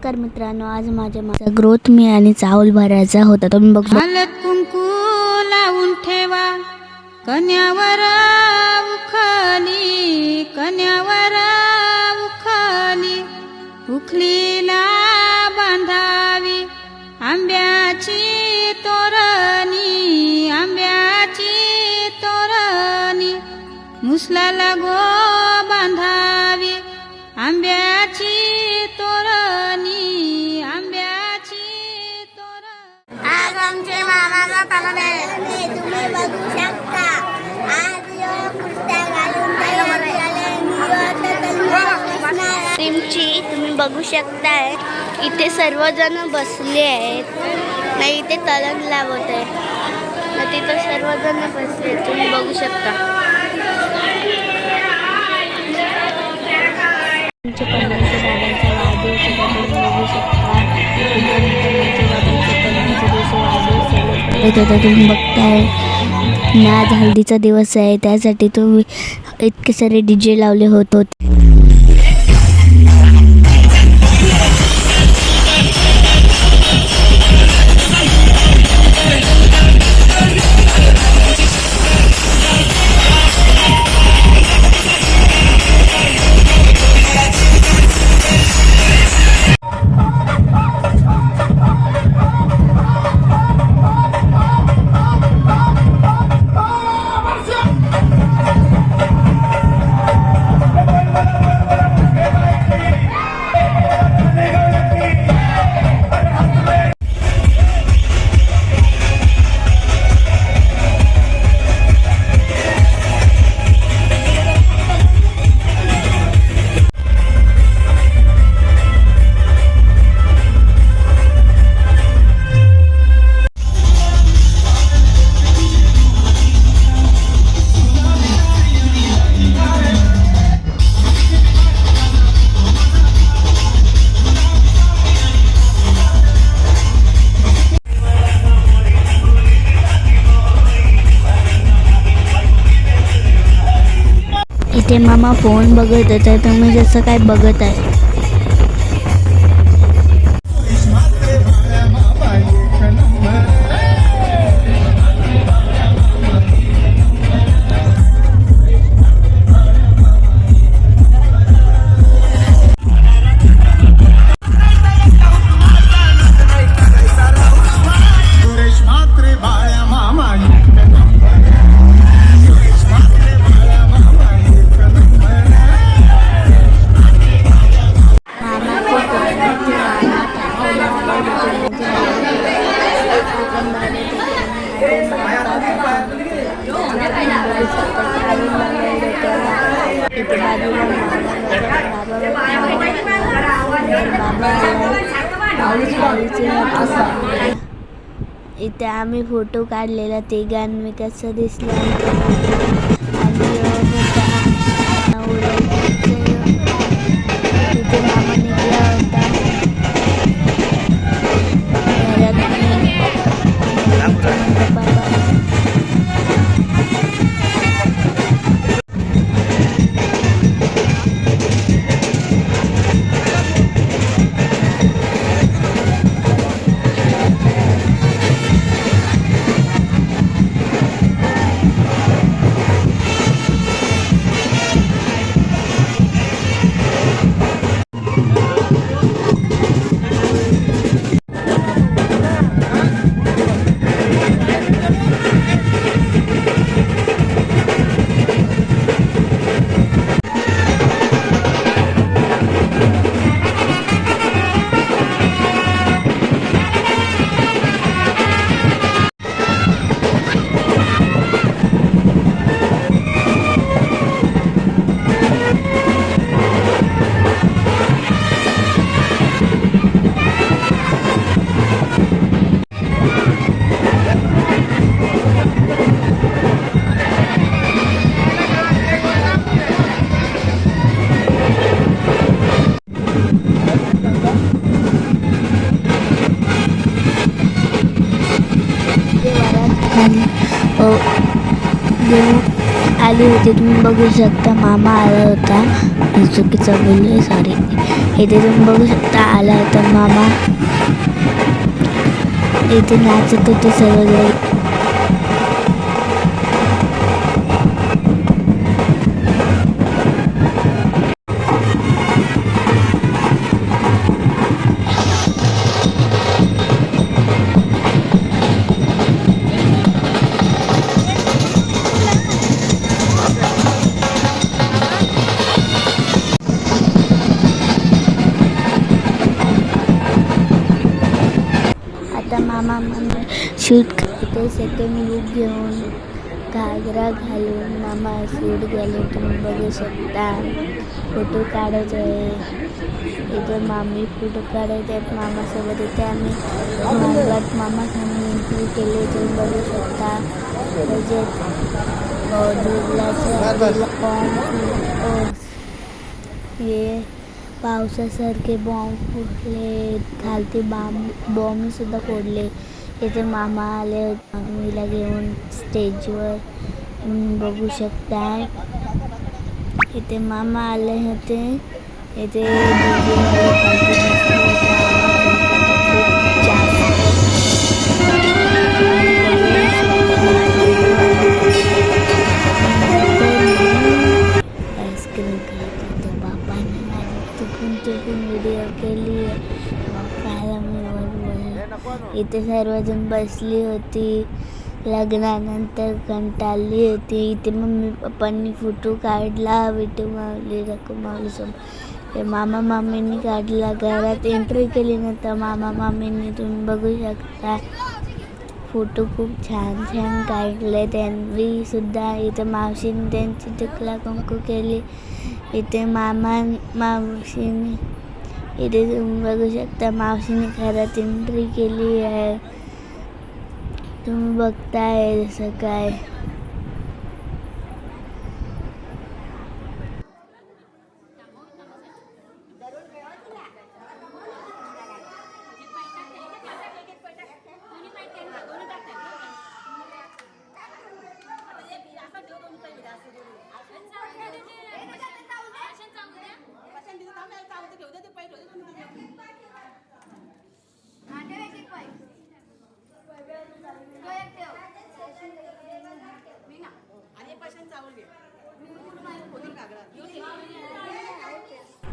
नमस्कार मित्रांनो, आज माझ्या ग्रोथ मी आणि चावल भरायचा होता. तुम्ही बघू. हळद कुंकू लावून ठेवा कन्यावर उखली, कन्यावर उखली, उखलीला बांधावी आंब्याची तोरणी, आंब्याची तोरणी, मुसलाला गो बांधावी आंब्याची तोरणी, आंब्याची तोरणी. आज आमचे मामा जाताना तुम्ही बघू शकता. आज कुर्ता घालून टीमची तुम्ही बघू शकताय. इथे सर्वजण बसले आहेत. नाही इथे तलन लावत आहे ना, तिथे सर्वजण बसले तुम्ही बघू शकता. आमच्या पन्नासच्या दादांचा वाढदिवस तुम्ही बघू शकता. तुम्ही बघताय ना, आज हल्दीचा दिवस आहे, त्यासाठी तुम्ही इतके सारे DJ लावले होते. इथे मामा फोन बघत होता, तुम्ही जसं काय बघत आहे. इथे आम्ही फोटो काढलेला तिघांनी, कसं दिसलं तिथे मामा निघला होता. आली होती, तुम्ही बघू शकता. मामा आला होता, चुकीचं बोलले, सॉरी. इथे तुम्ही बघू शकता आला होता मामा इथे नाचत होते सर्वजण. आता मामा शूट करते. सेकंड लुक घेऊन घागरा घालून मामा शूट घालून तुम्ही बघू शकता. फोटो काढायचे आहे. इथे मामी फोटो काढायचे आहेत मामासोबत. इथे आम्ही मालवत मामा खाली एंट्री केली तुम्ही बघू शकता. त्याच्यात हे पावसासारखे बॉम्ब फुटले. खालती बॉम्बसुद्धा फोडले. इथे मामा आले मामीला घेऊन स्टेजवर बघू शकता. इथे मामा आले होते. इथे आईस्क्रीम खात होते. बापाने चुकून व्हिडिओ केली. बापाला मी बोलले. इथे सर्वजण बसली होती. लग्नानंतर कंटाळली होती. इथे मम्मी पप्पांनी फोटो काढला. विटू मावली रकू मावलीसोबत मामा मामींनी काढला. घरात एंट्री केली नंतर मामा मामींनी तुम्ही बघू शकता. फोटो खूप छान छान काढले त्यांनी सुद्धा. इथे मावशीने त्यांची टिकला कुंकू केली. इथे मावशीने इथे तुम्ही बघू शकता. मावशीने घरात एंट्री केली आहे. तुम्ही बघताय जसं काय.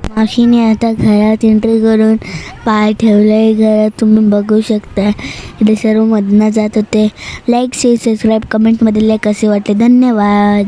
मावशीने आता घरात एंट्री करून पाय ठेवले घरात तुम्ही बघू शकता. इथे सर्व मधनं जात होते. लाईक शेअर सबस्क्राईब कमेंटमध्ये लाईक कसे वाटले. धन्यवाद.